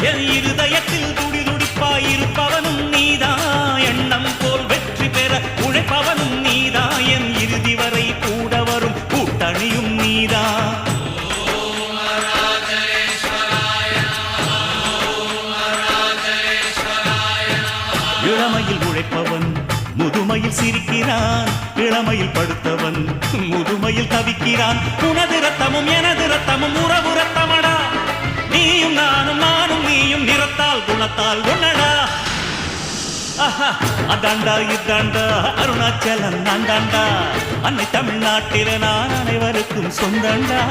என் இருதயத்தில் துடி துடிப்பாயிருப்பவனும் நீதான், எண்ணம் போல் வெற்றி பெற உழைப்பவனும் நீதான், என் இறுதி வரை கூட வரும் கூட்டணியும் நீதான். இளமையில் உழைப்பவன் முதுமையில் சிரிக்கிறான், இளமையில் படுத்தவன் முதுமையில் தவிக்கிறான். உனது ரத்தமும் எனது ரத்தமும் உறவு ரத்தமடா, நீயும் நானும் நானும் நீயும் நிறத்தால் குணத்தால் ஒன்னடா. அதாண்டா இதாண்டா அருணாச்சலம் நான் தாண்டா, அன்னை தமிழ்நாட்டில நான் அனைவருக்கும் சொந்தண்டா.